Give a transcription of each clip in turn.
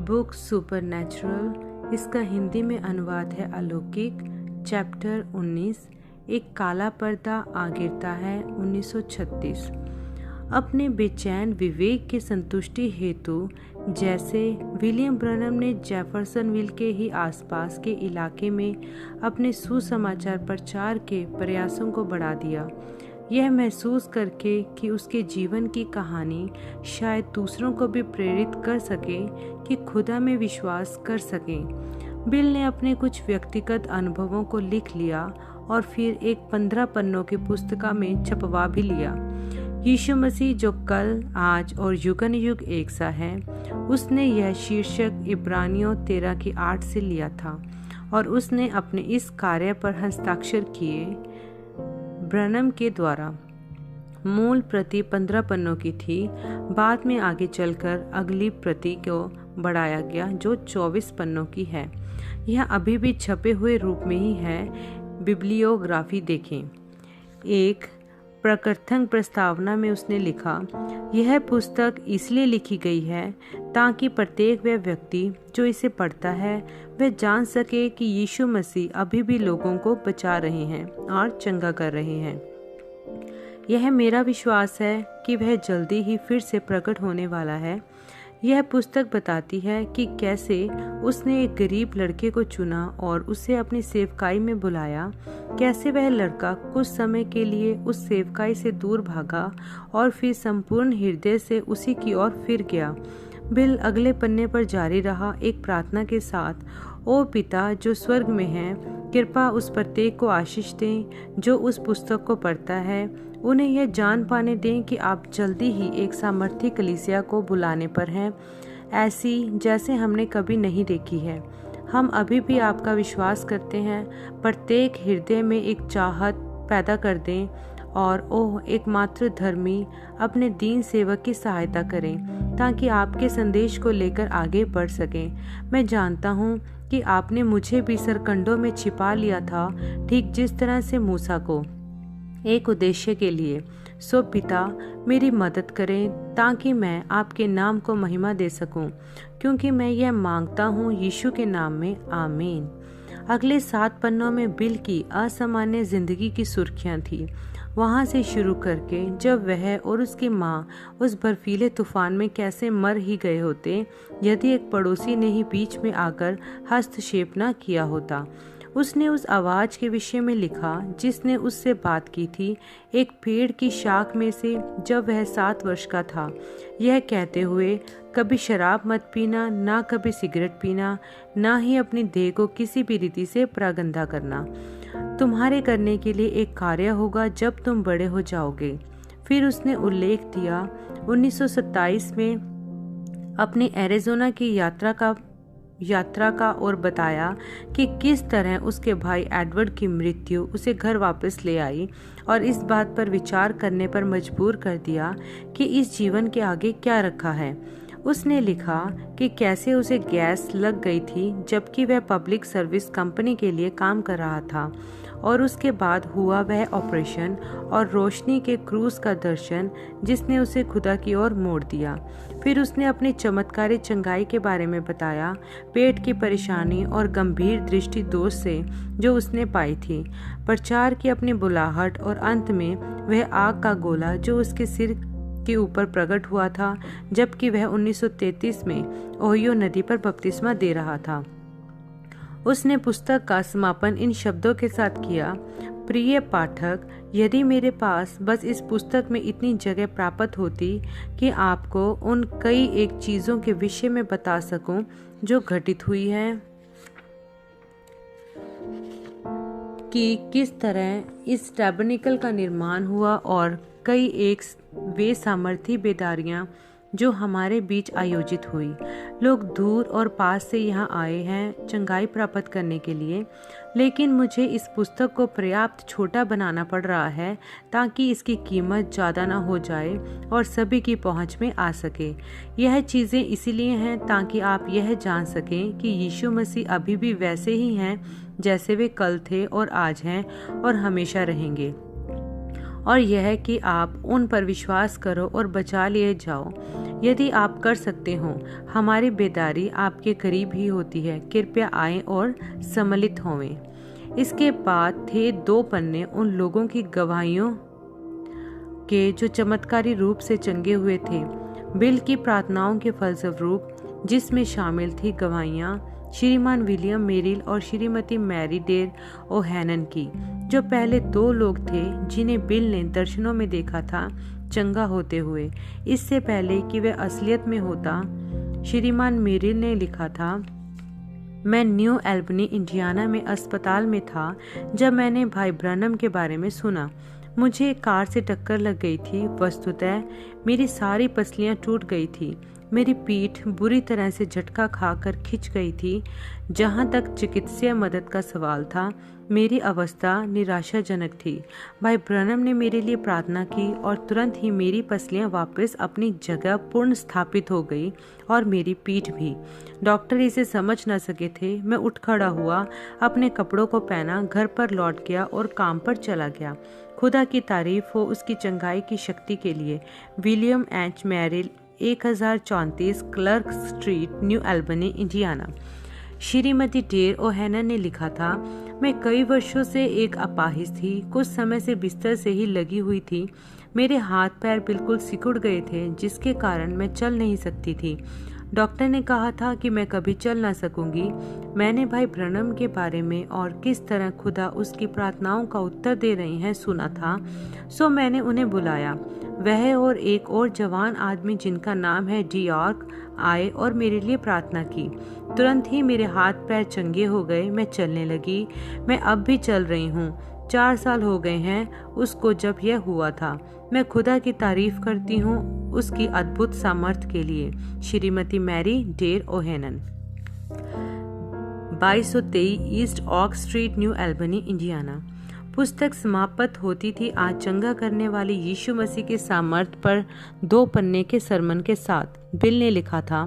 Book supernatural, इसका हिंदी में अनुवाद है अलौकिक। चैप्टर 19, एक काला पर्दा आ गिरता है। 1936। अपने बेचैन विवेक के संतुष्टि हेतु जैसे विलियम ब्रनम ने जेफरसनविल के ही आसपास के इलाके में अपने सुसमाचार प्रचार के प्रयासों को बढ़ा दिया, यह महसूस करके कि उसके जीवन की कहानी शायद दूसरों को भी प्रेरित कर सके कि खुदा में विश्वास कर सकें, बिल ने अपने कुछ व्यक्तिगत अनुभवों को लिख लिया और फिर एक 15 पन्नों की पुस्तिका में छपवा भी लिया। यीशु मसीह जो कल, आज और युगन युग एक सा है, उसने यह शीर्षक इब्रानियों 13:8 से लिया था और उसने अपने इस कार्य पर हस्ताक्षर किए। ब्रनम के द्वारा मूल प्रति 15 पन्नों की थी। बाद में आगे चलकर अगली प्रति को बढ़ाया गया जो 24 पन्नों की है। यह अभी भी छपे हुए रूप में ही है। बिब्लियोग्राफी देखें। एक प्रकथन प्रस्तावना में उसने लिखा, यह पुस्तक इसलिए लिखी गई है ताकि प्रत्येक वह व्यक्ति जो इसे पढ़ता है वह जान सके कि यीशु मसीह अभी भी लोगों को बचा रहे हैं और चंगा कर रहे हैं। यह मेरा विश्वास है कि वह जल्दी ही फिर से प्रकट होने वाला है। यह पुस्तक बताती है कि कैसे उसने एक गरीब लड़के को चुना और उसे अपनी सेवकाई में बुलाया, कैसे वह लड़का कुछ समय के लिए उस सेवकाई से दूर भागा और फिर संपूर्ण हृदय से उसी की ओर फिर गया। बिल अगले पन्ने पर जारी रहा एक प्रार्थना के साथ, ओ पिता जो स्वर्ग में है, कृपा उस प्रत्येक को आशीष दें जो उस पुस्तक को पढ़ता है। उन्हें यह जान पाने दें कि आप जल्दी ही एक सामर्थी कलीसिया को बुलाने पर हैं, ऐसी जैसे हमने कभी नहीं देखी है। हम अभी भी आपका विश्वास करते हैं। प्रत्येक हृदय में एक चाहत पैदा कर दें और ओह एकमात्र धर्मी अपने दीन सेवक की सहायता करें ताकि आपके संदेश को लेकर आगे बढ़ सकें। मैं जानता हूँ कि आपने मुझे भी सरकंडों में छिपा लिया था, ठीक जिस तरह से मूसा को, एक उद्देश्य के लिए। सो पिता मेरी मदद करें ताकि मैं आपके नाम को महिमा दे सकूं, क्योंकि मैं यह मांगता हूं यीशु के नाम में, आमीन। अगले 7 पन्नों में बिल की असामान्य जिंदगी की सुर्खियां थी, वहां से शुरू करके जब वह और उसकी माँ उस बर्फीले तूफान में कैसे मर ही गए होते यदि एक पड़ोसी ने ही बीच में आकर हस्तक्षेप न किया होता। उसने उस आवाज के विषय में लिखा जिसने उससे बात की थी, एक पेड़ की शाख में से जब वह 7 वर्ष का था, यह कहते हुए, कभी शराब मत पीना, ना कभी सिगरेट पीना, ना ही अपनी देह को किसी भी रीति से प्रागंदा करना। तुम्हारे करने के लिए एक कार्य होगा जब तुम बड़े हो जाओगे। फिर उसने उल्लेख दिया 1927 में अपनी एरिज़ोना की यात्रा का और बताया कि किस तरह उसके भाई एडवर्ड की मृत्यु उसे घर वापस ले आई और इस बात पर विचार करने पर मजबूर कर दिया कि इस जीवन के आगे क्या रखा है। उसने लिखा कि कैसे उसे गैस लग गई थी जबकि वह पब्लिक सर्विस कंपनी के लिए काम कर रहा था और उसके बाद हुआ वह ऑपरेशन और रोशनी के क्रूज का दर्शन जिसने उसे खुदा की ओर मोड़ दिया। फिर उसने अपनी चमत्कारी चंगाई के बारे में बताया, पेट की परेशानी और गंभीर दृष्टि दोष से जो उसने पाई थी, प्रचार की अपनी बुलाहट और अंत में वह आग का गोला जो उसके सिर के ऊपर प्रकट हुआ था जबकि वह 1933 में ओहियो नदी पर बपतिस्मा दे रहा था। उसने पुस्तक का समापन इन शब्दों के साथ किया, प्रिय पाठक, यदि मेरे पास बस इस पुस्तक में इतनी जगह प्राप्त होती कि आपको उन कई एक चीजों के विषय में बता सकूं जो घटित हुई है, कि किस तरह इस टैबरनेकल का निर्माण हुआ और कई एक वे सामर्थी बेदारियां जो हमारे बीच आयोजित हुई। लोग दूर और पास से यहाँ आए हैं चंगाई प्राप्त करने के लिए, लेकिन मुझे इस पुस्तक को पर्याप्त छोटा बनाना पड़ रहा है ताकि इसकी कीमत ज़्यादा ना हो जाए और सभी की पहुँच में आ सके। यह चीज़ें इसीलिए हैं ताकि आप यह जान सकें कि यीशु मसीह अभी भी वैसे ही हैं जैसे वे कल थे और आज हैं और हमेशा रहेंगे, और यह कि आप उन पर विश्वास करो और बचा लिए जाओ। यदि आप कर सकते हो, हमारी बेदारी आपके करीब ही होती है। कृपया आएं और सम्मिलित होवें। इसके बाद थे 2 पन्ने उन लोगों की गवाहियों के जो चमत्कारी रूप से चंगे हुए थे, बिल की प्रार्थनाओं के फलस्वरूप, जिसमें शामिल थी गवाहियां श्रीमान विलियम मेरिल और श्रीमती मैरी डेर ओहेनन की, जो पहले 2 लोग थे जिन्हें बिल ने दर्शनों में देखा था चंगा होते हुए। इससे पहले कि वे असलियत में होता, श्रीमान मेरिल ने लिखा था, मैं न्यू एल्बनी इंडियाना में अस्पताल में था जब मैंने भाई ब्रनम के बारे में सुना। मुझे एक कार से टक्कर लग गई थी। वस्तुतः मेरी सारी पसलियां टूट गई थी। मेरी पीठ बुरी तरह से झटका खाकर खिंच गई थी। जहां तक चिकित्सीय मदद का सवाल था, मेरी अवस्था निराशाजनक थी। भाई ब्रनम ने मेरे लिए प्रार्थना की और तुरंत ही मेरी पसलियां वापस अपनी जगह पुनः स्थापित हो गई और मेरी पीठ भी। डॉक्टर इसे समझ न सके थे। मैं उठ खड़ा हुआ, अपने कपड़ों को पहना, घर पर लौट गया और काम पर चला गया। खुदा की तारीफ हो उसकी चंगाई की शक्ति के लिए। William H Merrill, 1034 Clark street, New Albany, Indiana. Shrimati डेर ओहेनन ने लिखा था, मैं कई वर्षों से एक अपाहिज थी। कुछ समय से बिस्तर से ही लगी हुई थी। मेरे हाथ पैर बिल्कुल सिकुड़ गए थे, जिसके कारण मैं चल नहीं सकती थी। डॉक्टर ने कहा था कि मैं कभी चल ना सकूंगी। मैंने भाई ब्रनम के बारे में और किस तरह खुदा उसकी प्रार्थनाओं का उत्तर दे रहे हैं सुना था, सो मैंने उन्हें बुलाया। वह और एक और जवान आदमी जिनका नाम है डियॉर्क आए और मेरे लिए प्रार्थना की। तुरंत ही मेरे हाथ पैर चंगे हो गए। मैं चलने लगी। मैं अब भी चल रही हूँ। 4 साल हो गए हैं उसको जब यह हुआ था। मैं खुदा की तारीफ करती हूँ उसकी अद्भुत सामर्थ्य के लिए। श्रीमती मैरी डेर ओहेनन, 2223 ईस्ट ऑक स्ट्रीट, न्यू एल्बनी, इंडियाना। पुस्तक समाप्त होती थी आज चंगा करने वाले यीशु मसीह के सामर्थ्य पर 2 पन्ने के सरमन के साथ। बिल ने लिखा था,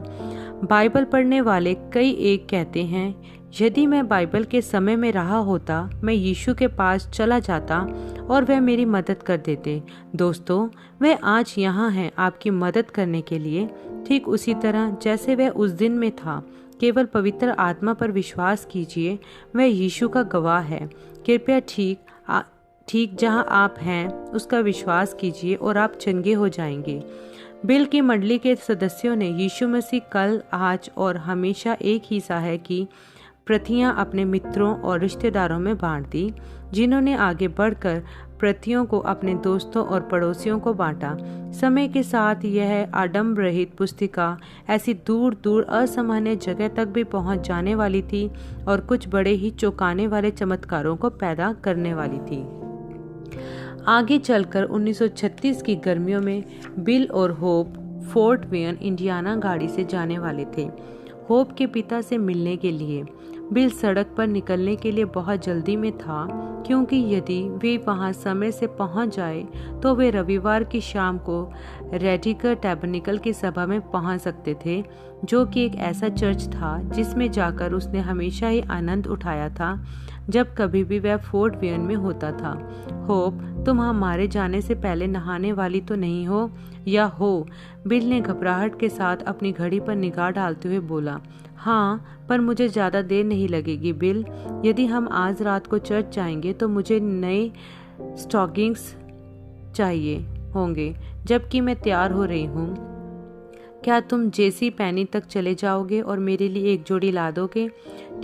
बाइबल पढ़ने वाले कई एक कहते हैं, यदि मैं बाइबल के समय में रहा होता, मैं यीशु के पास चला जाता और वह मेरी मदद कर देते। दोस्तों, वह आज यहाँ हैं आपकी मदद करने के लिए, ठीक उसी तरह जैसे वह उस दिन में था। केवल पवित्र आत्मा पर विश्वास कीजिए, वह यीशु का गवाह है। कृपया ठीक जहाँ आप हैं उसका विश्वास कीजिए और आप चंगे हो जाएंगे। बिल की मंडली के सदस्यों ने यीशु मसीह कल, आज और हमेशा एक ही सा है की प्रतियां अपने मित्रों और रिश्तेदारों में बांट दी, जिन्होंने आगे बढ़कर प्रतियों को अपने दोस्तों और पड़ोसियों को बांटा। समय के साथ यह आडंबर रहित पुस्तिका ऐसी दूर दूर असामान्य जगह तक भी पहुंच जाने वाली थी और कुछ बड़े ही चौंकाने वाले चमत्कारों को पैदा करने वाली थी। आगे चलकर 1936 की गर्मियों में बिल और होप फोर्ट वेयन, इंडियाना गाड़ी से जाने वाले थे, होप के पिता से मिलने के लिए। बिल सड़क पर निकलने के लिए बहुत जल्दी में था, क्योंकि यदि वे वहां समय से पहुंच जाए तो वे रविवार की शाम को रेडिकर टैबरनेकल की सभा में पहुंच सकते थे, जो कि एक ऐसा चर्च था जिसमें जाकर उसने हमेशा ही आनंद उठाया था जब कभी भी वह फोर्ट वेयन में होता था। होप, तुम हमारे जाने से पहले नहाने वाली तो नहीं हो, या हो? बिल ने घबराहट के साथ अपनी घड़ी पर निगाह डालते हुए बोला। हाँ, पर मुझे ज़्यादा देर नहीं लगेगी बिल। यदि हम आज रात को चर्च जाएंगे तो मुझे नए स्टॉकिंग्स चाहिए होंगे, जबकि मैं तैयार हो रही हूँ। क्या तुम जेसी पैनी तक चले जाओगे और मेरे लिए एक जोड़ी ला दोगे?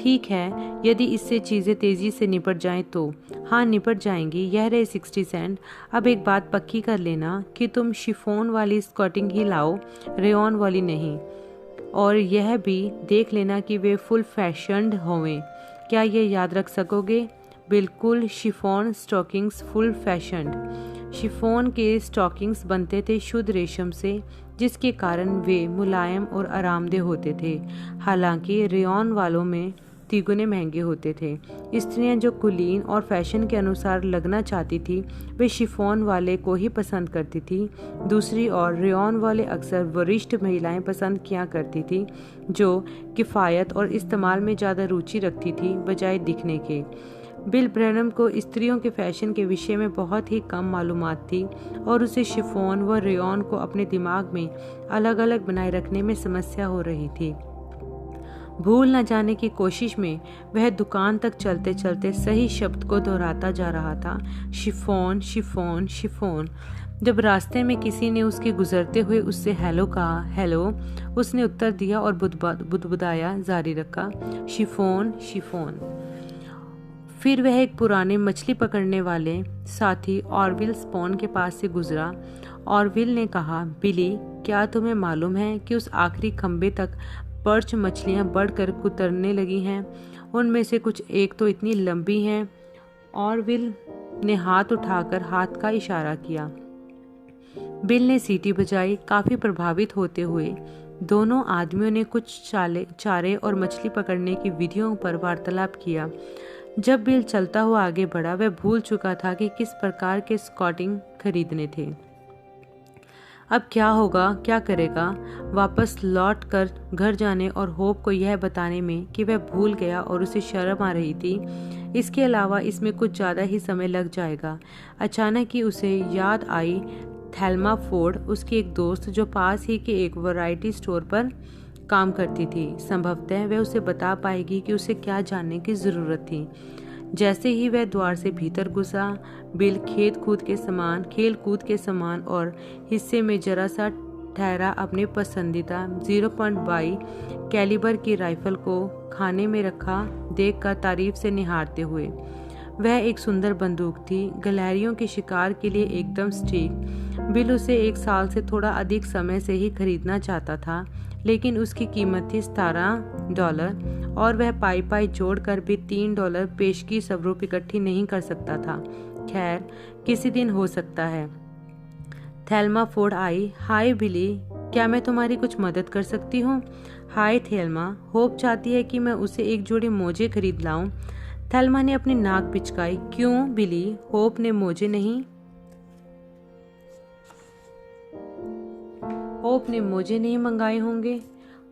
ठीक है, यदि इससे चीज़ें तेज़ी से निपट जाएं तो। हाँ, निपट जाएंगी। यह रहे 60 सेंट। अब एक बात पक्की कर लेना कि तुम शिफॉन वाली स्कर्टिंग ही लाओ, रेयॉन वाली नहीं। और यह भी देख लेना कि वे फुल फैशन्ड होवें। क्या ये याद रख सकोगे? बिल्कुल, chiffon stockings full fashioned. Chiffon के स्टॉकिंग्स बनते थे शुद्ध रेशम से, जिसके कारण वे मुलायम और आरामदेह होते थे। हालांकि रेयॉन वालों में तिगुने महंगे होते थे। स्त्रियां जो कुलीन और फैशन के अनुसार लगना चाहती थी, वे शिफॉन वाले को ही पसंद करती थी। दूसरी ओर रेयॉन वाले अक्सर वरिष्ठ महिलाएं पसंद किया करती थी, जो किफ़ायत और इस्तेमाल में ज़्यादा रुचि रखती थी बजाय दिखने के। बिल ब्रैनम को स्त्रियों के फैशन के विषय में बहुत ही कम मालूमात थी और उसे शिफॉन व रेयॉन को अपने दिमाग में अलग अलग बनाए रखने में समस्या हो रही थी। भूल न जाने की कोशिश में वह दुकान तक चलते चलते सही शब्द को दोहराता जा रहा था, शिफॉन शिफॉन शिफॉन। जब रास्ते में किसी ने उसके गुजरते हुए उससे हेलो कहा, हेलो, उसने उत्तर दिया और बुदबुदाया जारी रखा, शिफॉन शिफॉन। फिर वह एक पुराने मछली पकड़ने वाले साथी ऑरविल स्पॉन के पास से गुजरा। ऑरविल ने कहा, बिली, क्या तुम्हें मालूम है कि उस आखिरी खंबे तक पर्च मछलियां बढ़कर कुतरने लगी हैं? उनमें से कुछ एक तो इतनी लंबी हैं। ऑरविल ने हाथ उठाकर हाथ का इशारा किया। बिल ने सीटी बजाई। काफी प्रभावित होते हुए दोनों आदमियों ने कुछ चारे और मछली पकड़ने की विधियों पर वार्तालाप किया। जब बिल चलता हुआ आगे बढ़ा, वह भूल चुका था कि किस प्रकार के स्कॉटिंग खरीदने थे। अब क्या होगा, क्या करेगा? वापस लौट कर घर जाने और होप को यह बताने में कि वह भूल गया और उसे शर्म आ रही थी, इसके अलावा इसमें कुछ ज़्यादा ही समय लग जाएगा। अचानक ही उसे याद आई थेल्मा फोर्ड, उसकी एक दोस्त जो पास ही के एक वैरायटी स्टोर पर काम करती थी। संभवतः वह उसे बता पाएगी कि उसे क्या जानने की ज़रूरत थी। जैसे ही वह द्वार से भीतर घुसा, बिल खेल कूद के समान और हिस्से में जरा सा ठहरा अपने पसंदीदा 0.22 कैलिबर की राइफल को खाने में रखा देखकर तारीफ से निहारते हुए। वह एक सुंदर बंदूक थी, गिलहरियों के शिकार के लिए एकदम सटीक। बिल उसे 1 साल से थोड़ा अधिक समय से ही खरीदना चाहता था, लेकिन उसकी कीमत थी $17 और वह पाई जोड़कर भी $3 पेशगी स्वरूप इकट्ठी नहीं कर सकता था। खैर, किसी दिन हो सकता है। थेल्मा फोर्ड आई। हाय बिली, क्या मैं तुम्हारी कुछ मदद कर सकती हूँ? हाय थेल्मा, होप चाहती है कि मैं उसे एक जोड़ी मोजे खरीद लाऊं। थेल्मा ने अपनी नाक पिचकाई। क्यों बिली, होप ने मोजे नहीं मंगाए होंगे?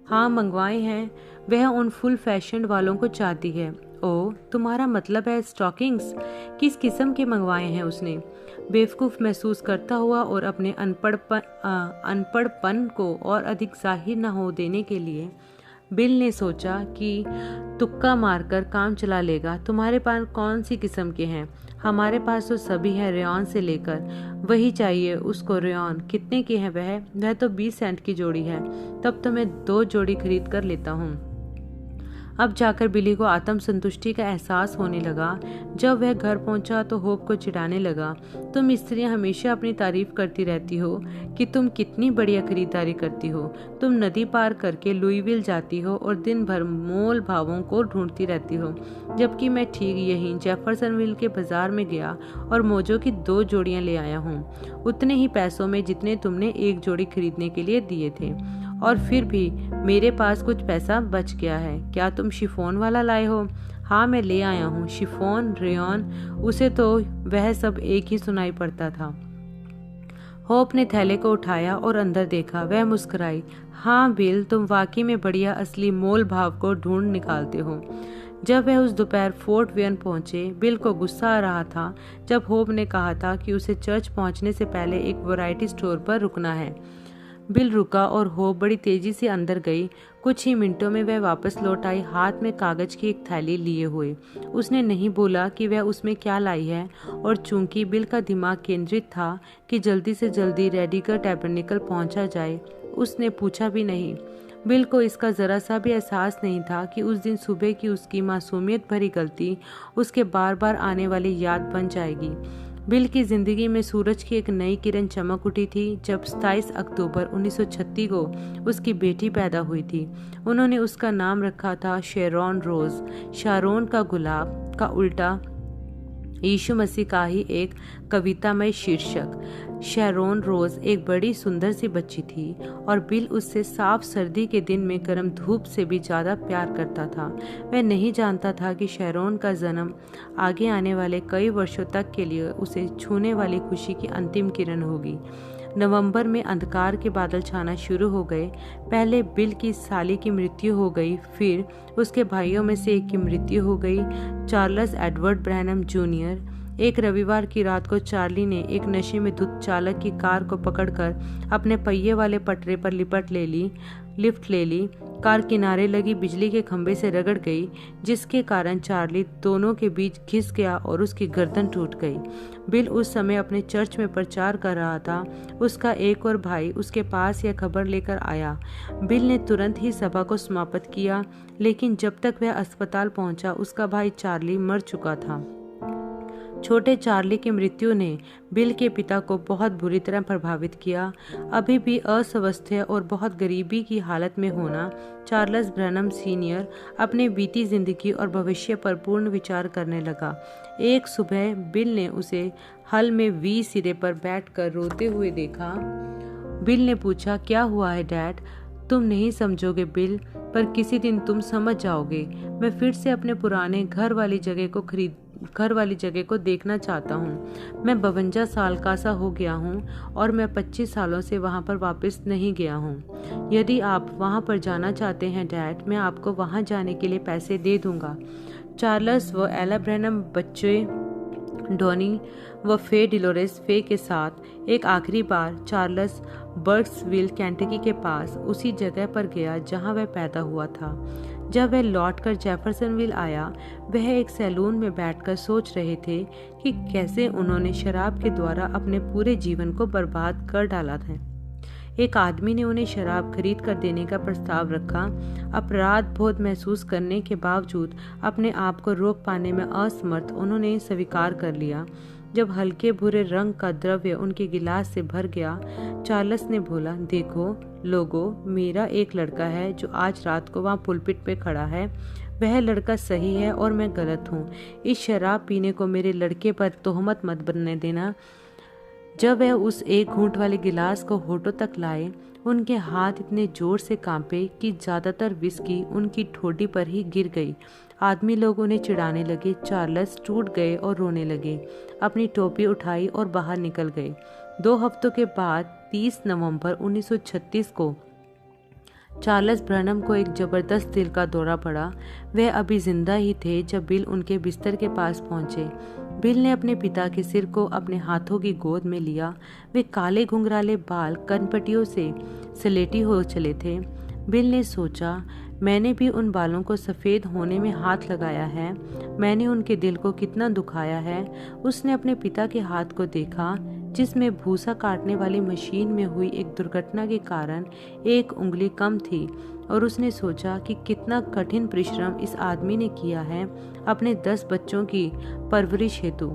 हाँ, मंगवाए हैं। वह उन फुल फैशन वालों को चाहती है। ओह, तुम्हारा मतलब है स्टॉकिंग्स? किस किस्म के मंगवाए हैं उसने? बेवकूफ़ महसूस करता हुआ और अपने अनपढ़पन को और अधिक जाहिर न हो देने के लिए बिल ने सोचा कि तुक्का मारकर काम चला लेगा। तुम्हारे पास कौन सी किस्म के हैं? हमारे पास तो सभी है, रेयॉन से लेकर। वही चाहिए उसको। रेयॉन कितने की है? वह तो 20 सेंट की जोड़ी है। तब तो मैं 2 जोड़ी खरीद कर लेता हूँ। अब जाकर बिली को आत्मसंतुष्टि का एहसास होने लगा। जब वह घर पहुंचा तो होप को चिढ़ाने लगा। तुम स्त्रियां हमेशा अपनी तारीफ करती रहती हो कि तुम कितनी बढ़िया खरीदारी करती हो। तुम नदी पार करके लुईविल जाती हो और दिन भर मोल भावों को ढूंढती रहती हो, जबकि मैं ठीक यहीं जेफरसनविल के बाजार में गया और मोजों की 2 जोड़ियां ले आया हूँ, उतने ही पैसों में जितने तुमने 1 जोड़ी खरीदने के लिए दिए थे। और फिर भी मेरे पास कुछ पैसा बच गया है। क्या तुम शिफॉन वाला लाए हो? हाँ, मैं ले आया हूँ। शिफॉन, रेयॉन, उसे तो वह सब एक ही सुनाई पड़ता था। होप ने थैले को उठाया और अंदर देखा। वह मुस्कुराई। हाँ बिल, तुम वाकई में बढ़िया असली मोल भाव को ढूंढ निकालते हो। जब वह उस दोपहर फोर्ट वेयन पहुंचे, बिल को गुस्सा आ रहा था जब होप ने कहा था कि उसे चर्च पहुंचने से पहले एक वैरायटी स्टोर पर रुकना है। बिल रुका और होप बड़ी तेजी से अंदर गई। कुछ ही मिनटों में वह वापस लौट आई, हाथ में कागज की एक थैली लिए हुए। उसने नहीं बोला कि वह उसमें क्या लाई है, और चूंकि बिल का दिमाग केंद्रित था कि जल्दी से जल्दी रेडिकर टैबरनेकल पहुंचा जाए, उसने पूछा भी नहीं। बिल को इसका जरा सा भी एहसास नहीं था कि उस दिन सुबह की उसकी मासूमियत भरी गलती उसके बार बार आने वाली याद बन जाएगी। बिल की जिंदगी में सूरज की एक नई किरण चमक उठी थी जब 27 अक्टूबर 1936 को उसकी बेटी पैदा हुई थी। उन्होंने उसका नाम रखा था शेरॉन रोज। शारोन का गुलाब का उल्टा यीशु मसीह का ही एक कवितामय शीर्षक। शेरॉन रोज एक बड़ी सुंदर सी बच्ची थी और बिल उससे साफ सर्दी के दिन में गर्म धूप से भी ज्यादा प्यार करता था। वह नहीं जानता था कि शेरॉन का जन्म आगे आने वाले कई वर्षों तक के लिए उसे छूने वाली खुशी की अंतिम किरण होगी। नवंबर में अंधकार के बादल छाना शुरू हो गए। पहले बिल की साली की मृत्यु हो गई, फिर उसके भाइयों में से एक की मृत्यु हो गई, चार्ल्स एडवर्ड ब्रैनम जूनियर। एक रविवार की रात को चार्ली ने एक नशे में धुत चालक की कार को पकड़कर अपने पहिए वाले पटरे पर लिफ्ट ले ली। कार किनारे लगी बिजली के खंभे से रगड़ गई, जिसके कारण चार्ली दोनों के बीच घिस गया और उसकी गर्दन टूट गई। बिल उस समय अपने चर्च में प्रचार कर रहा था। उसका एक और भाई उसके पास यह खबर लेकर आया। बिल ने तुरंत ही सभा को समाप्त किया, लेकिन जब तक वह अस्पताल पहुंचा उसका भाई चार्ली मर चुका था। छोटे चार्ली की मृत्यु ने बिल के पिता को बहुत बुरी तरह प्रभावित किया। अभी भी अस्वस्थ और बहुत गरीबी की हालत में होना, चार्ल्स ब्रैनम सीनियर अपने बीती जिंदगी और भविष्य पर पूर्ण विचार करने लगा। एक सुबह बिल ने उसे हल में वी सिरे पर बैठकर रोते हुए देखा। बिल ने पूछा, क्या हुआ है डैड? तुम नहीं समझोगे बिल, पर किसी दिन तुम समझ जाओगे। मैं फिर से अपने पुराने घर वाली जगह को देखना चाहता हूँ। मैं 52 साल का सा हो गया हूँ और मैं 25 सालों से वहाँ पर वापस नहीं गया हूँ। यदि आप वहाँ पर जाना चाहते हैं डैड, मैं आपको वहाँ जाने के लिए पैसे दे दूंगा। चार्ल्स व एला ब्रैनम बच्चे डॉनी व फे डिलोरेस फे के साथ एक आखिरी बार चार्ल्स बर्क्सविल केंटकी के पास उसी जगह पर गया जहां वह पैदा हुआ था। जब वह लौटकर जेफरसनविल आया, वह एक सैलून में बैठकर सोच रहे थे कि कैसे उन्होंने शराब के द्वारा अपने पूरे जीवन को बर्बाद कर डाला था। एक आदमी ने उन्हें शराब खरीद कर देने का प्रस्ताव रखा। अपराध बोध महसूस करने के बावजूद अपने आप को रोक पाने में असमर्थ उन्होंने स्वीकार कर लिया। जब हल्के भूरे रंग का द्रव्य उनके गिलास से भर गया, चार्ल्स ने बोला, देखो लोगों, मेरा एक लड़का है जो आज रात को वहाँ पुलपिट पे खड़ा है। वह लड़का सही है और मैं गलत हूँ। इस शराब पीने को मेरे लड़के पर तोहमत मत बनने देना। जब वह उस एक घूंट वाले गिलास को होठों तक लाए, उनके हाथ इतने जोर से कांपे कि ज्यादातर विस्की उनकी ठोडी पर ही गिर गई। आदमी लोग उन्हें चिढ़ाने लगे। चार्ल्स टूट गए और रोने लगे, अपनी टोपी उठाई और बाहर निकल गए। 2 हफ्तों के बाद 30 नवंबर 1936 को चार्ल्स ब्रैनम को एक जबरदस्त दिल का दौरा पड़ा। वह अभी जिंदा ही थे जब बिल उनके बिस्तर के पास पहुंचे। बिल ने अपने पिता के सिर को अपने हाथों की गोद में लिया। वे काले घुंघराले बाल कनपटियों से सलेटी हो चले थे। बिल ने सोचा, मैंने भी उन बालों को सफ़ेद होने में हाथ लगाया है। मैंने उनके दिल को कितना दुखाया है। उसने अपने पिता के हाथ को देखा, जिसमें भूसा काटने वाली मशीन में हुई एक दुर्घटना के कारण एक उंगली कम थी, और उसने सोचा कि कितना कठिन परिश्रम इस आदमी ने किया है अपने 10 बच्चों की परवरिश हेतु।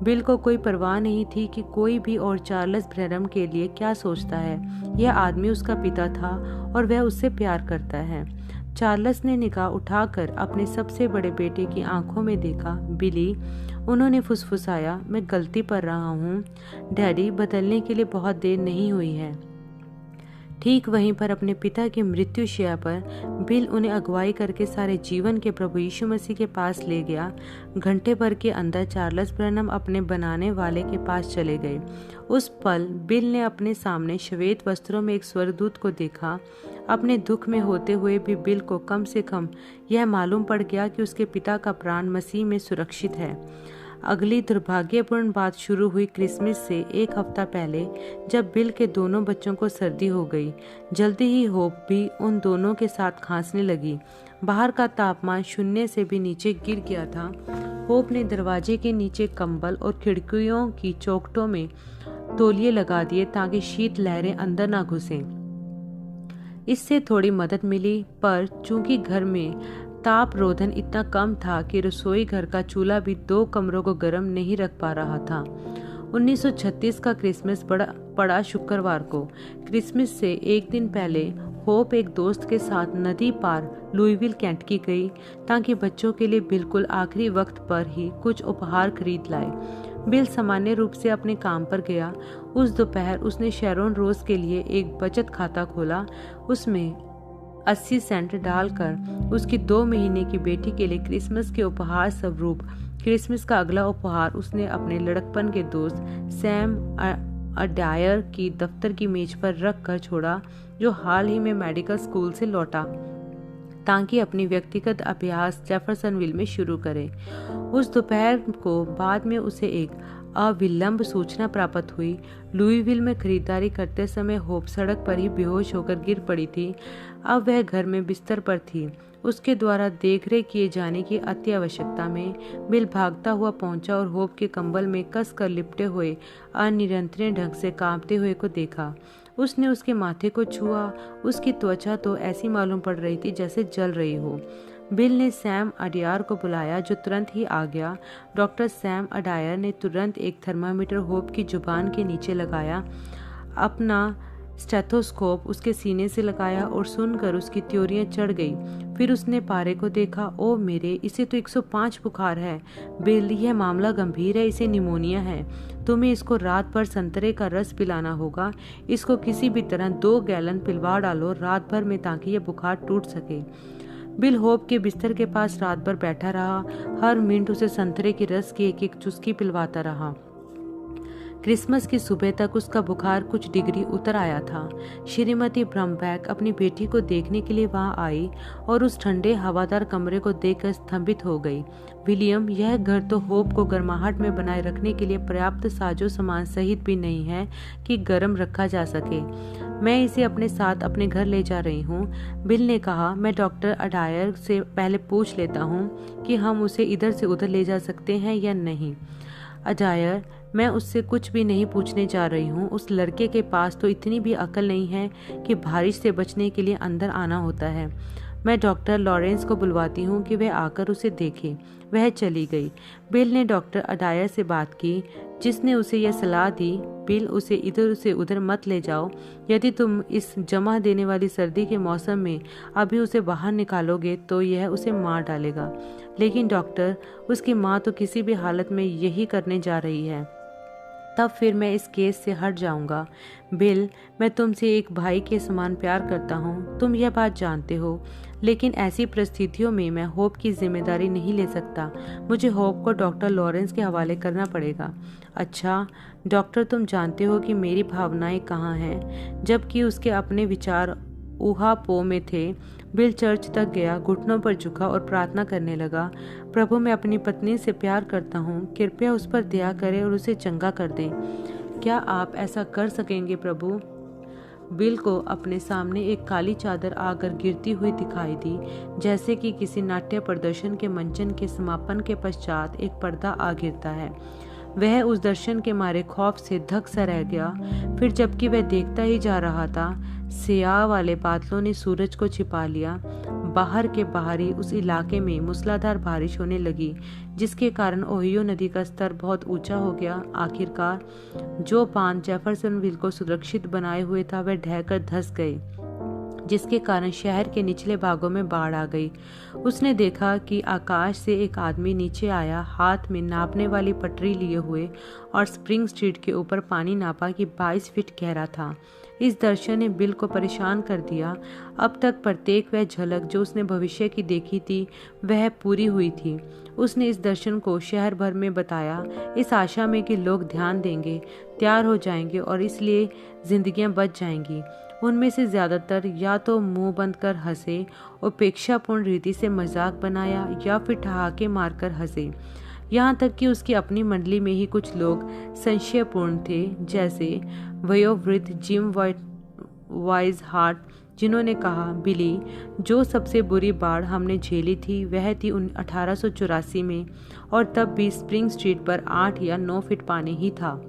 बिल को कोई परवाह नहीं थी कि कोई भी और चार्ल्स ब्रैनम के लिए क्या सोचता है। यह आदमी उसका पिता था और वह उससे प्यार करता है। चार्ल्स ने निगाह उठाकर अपने सबसे बड़े बेटे की आंखों में देखा। बिली, उन्होंने फुसफुसाया, मैं गलती कर रहा हूँ डैडी, बदलने के लिए बहुत देर नहीं हुई है। ठीक वहीं पर अपने पिता की मृत्युशैया पर बिल उन्हें अगुवाई करके सारे जीवन के प्रभु यीशु मसीह के पास ले गया। घंटे भर के अंदर चार्ल्स ब्रैनम अपने बनाने वाले के पास चले गए। उस पल बिल ने अपने सामने श्वेत वस्त्रों में एक स्वर्गदूत को देखा। अपने दुख में होते हुए भी बिल को कम से कम यह मालूम पड़ गया कि उसके पिता का प्राण मसीह में सुरक्षित है। अगली दुर्भाग्यपूर्ण बात शुरू हुई क्रिसमस से 1 हफ्ता पहले, जब बिल के दोनों बच्चों को सर्दी हो गई। जल्दी ही होप भी उन दोनों के साथ खांसने लगी। बाहर का तापमान 0 से भी नीचे गिर गया था। होप ने दरवाजे के नीचे कंबल और खिड़कियों की चौखटों में तौलिए लगा दिए ताकि शीत लहरें अंदर ना घुसें। इससे थोड़ी मदद मिली, पर चूंकि घर में ताप रोधन इतना कम था कि रसोई घर का चूल्हा भी 2 कमरों को गर्म नहीं रख पा रहा था। 1936 का क्रिसमस पड़ा शुक्रवार को। क्रिसमस से 1 दिन पहले होप एक दोस्त के साथ नदी पार लुईविल केंटकी गई ताकि बच्चों के लिए बिल्कुल आखिरी वक्त पर ही कुछ उपहार खरीद लाए। बिल सामान्य रूप से अपने काम पर गया। उस दोपहर उसने शेरोन रोज के लिए एक बचत खाता खोला। उसमें 80 सेंट डालकर उसकी 2 महीने की बेटी के लिए क्रिसमस के उपहार स्वरूप क्रिसमस का अगला उपहार उसने अपने लड़कपन के दोस्त सैम अडायर की दफ्तर की मेज पर रख कर छोड़ा, जो हाल ही में मेडिकल स्कूल से लौटा, ताकि अपनी व्यक्तिगत अभ्यास जेफरसनविल में शुरू करे। उस दोपहर को बाद में उसे एक अविलंब सूचना प्राप्त हुई। लुईविल में खरीदारी करते समय होप सड़क पर ही बेहोश होकर गिर पड़ी थी। अब वह घर में बिस्तर पर थी। उसके द्वारा देखरेख किए जाने की अति आवश्यकता में बिल भागता हुआ पहुंचा और होप के कंबल में कस कर लिपटे हुए अनियंत्रित ढंग से कांपते हुए को देखा। उसने उसके माथे को छुआ। उसकी त्वचा तो ऐसी मालूम पड़ रही थी जैसे जल रही हो। बिल ने सैम अडायर को बुलाया, जो तुरंत ही आ गया। डॉक्टर सैम अडायर ने तुरंत एक थर्मामीटर होप की जुबान के नीचे लगाया, अपना स्टेथोस्कोप उसके सीने से लगाया और सुनकर उसकी त्योरियां चढ़ गई। फिर उसने पारे को देखा। ओ मेरे, इसे तो 105 बुखार है। बिल, यह मामला गंभीर है, इसे निमोनिया है। तुम्हें इसको रात भर संतरे का रस पिलाना होगा। इसको किसी भी तरह 2 गैलन पिलवा डालो रात भर में, ताकि यह बुखार टूट सके। बिल होप के बिस्तर के पास रात भर बैठा रहा। हर मिनट उसे संतरे के रस की एक एक चुस्की पिलवाता रहा। क्रिसमस की सुबह तक उसका बुखार कुछ डिग्री उतर आया था। श्रीमती ब्रम्बैक अपनी बेटी को देखने के लिए वहां आई और उस ठंडे हवादार कमरे को देखकर स्तंभित हो गई। विलियम, यह घर तो होप को गर्माहट में बनाए रखने के लिए पर्याप्त साजो सामान सहित भी नहीं है कि गर्म रखा जा सके। मैं इसे अपने साथ अपने घर ले जा रही हूँ। बिल ने कहा, मैं डॉक्टर अडायर से पहले पूछ लेता हूँ कि हम उसे इधर से उधर ले जा सकते हैं या नहीं। अडायर, मैं उससे कुछ भी नहीं पूछने जा रही हूँ। उस लड़के के पास तो इतनी भी अकल नहीं है कि बारिश से बचने के लिए अंदर आना होता है। मैं डॉक्टर लॉरेंस को बुलवाती हूँ कि वह आकर उसे देखे। वह चली गई। बिल ने डॉक्टर अडायर से बात की, जिसने उसे यह सलाह दी, बिल, उसे इधर से उधर मत ले जाओ। यदि तुम इस जमा देने वाली सर्दी के मौसम में अभी उसे बाहर निकालोगे तो यह उसे मार डालेगा। लेकिन डॉक्टर, उसकी माँ तो किसी भी हालत में यही करने जा रही है। तब फिर मैं इस केस से हट जाऊंगा। बिल, मैं तुमसे एक भाई के समान प्यार करता हूँ, तुम यह बात जानते हो। लेकिन ऐसी परिस्थितियों में मैं होप की जिम्मेदारी नहीं ले सकता। मुझे होप को डॉक्टर लॉरेंस के हवाले करना पड़ेगा। अच्छा डॉक्टर, तुम जानते हो कि मेरी भावनाएं कहाँ हैं, जबकि उसके अपने विचार ऊहापोह में थे। बिल चर्च तक गया, घुटनों पर झुका और प्रार्थना करने लगा, प्रभु, मैं अपनी पत्नी से प्यार करता हूँ, कृपया उस पर दया करें और उसे चंगा कर दें। क्या आप ऐसा कर सकेंगे प्रभु? बिल को अपने सामने एक काली चादर आकर गिरती हुई दिखाई दी, जैसे कि किसी नाट्य प्रदर्शन के मंचन के समापन के पश्चात एक पर्दा आ गिरता है। वह उस दर्शन के मारे खौफ से धक सा रह गया। फिर जबकि वह देखता ही जा रहा था, स्याह वाले बादलों ने सूरज को छिपा लिया। बाहर के बाहरी उस इलाके में मूसलाधार बारिश होने लगी, जिसके कारण ओहियो नदी का स्तर बहुत ऊंचा हो गया। आखिरकार जो बांध जेफरसनविल को सुरक्षित बनाए हुए था वह ढहकर धंस गए, जिसके कारण शहर के निचले भागों में बाढ़ आ गई। उसने देखा कि आकाश से एक आदमी नीचे आया, हाथ में नापने वाली पटरी लिए हुए, और स्प्रिंग स्ट्रीट के ऊपर पानी नापा कि 22 फीट गहरा था। इस दर्शन ने बिल को परेशान कर दिया। अब तक प्रत्येक वह झलक जो उसने भविष्य की देखी थी वह पूरी हुई थी। उसने इस दर्शन को शहर भर में बताया, इस आशा में कि लोग ध्यान देंगे, तैयार हो जाएंगे और इसलिए जिंदगियां बच जाएंगी। उनमें से ज्यादातर या तो मुंह बंद कर हंसे, उपेक्षापूर्ण रीति से मजाक बनाया, या फिर ठहाके मारकर हंसे। यहाँ तक कि उसकी अपनी मंडली में ही कुछ लोग संशयपूर्ण थे, जैसे वयोवृद्ध जिम वाइज हार्ट, जिन्होंने कहा, बिली, जो सबसे बुरी बाढ़ हमने झेली थी वह थी 1884 में, और तब भी स्प्रिंग स्ट्रीट पर 8 या 9 फीट पानी ही था।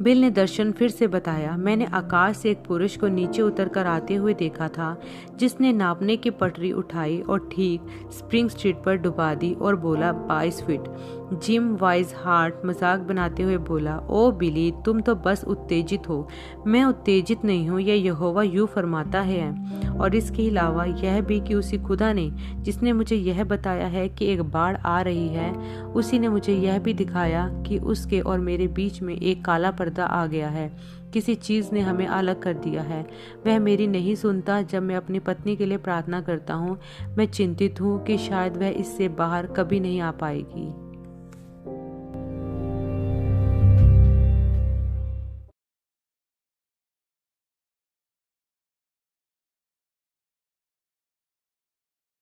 बिल ने दर्शन फिर से बताया, मैंने आकाश से एक पुरुष को नीचे उतर कर आते हुए देखा था, जिसने नापने की पटरी उठाई और ठीक स्प्रिंग स्ट्रीट पर डुबा दी और बोला 22 फीट। जिम वाइज हार्ट मजाक बनाते हुए बोला, ओ बिली, तुम तो बस उत्तेजित हो। मैं उत्तेजित नहीं हूँ, यह यहोवा यूं फरमाता है। और इसके अलावा यह भी कि उसी खुदा ने जिसने मुझे यह बताया है कि एक बाढ़ आ रही है, उसी ने मुझे यह भी दिखाया कि उसके और मेरे बीच में एक काला पर्दा आ गया है। किसी चीज ने हमें अलग कर दिया है। वह मेरी नहीं सुनता जब मैं अपनी पत्नी के लिए प्रार्थना करता हूँ। मैं चिंतित हूँ कि शायद वह इससे बाहर कभी नहीं आ पाएगी।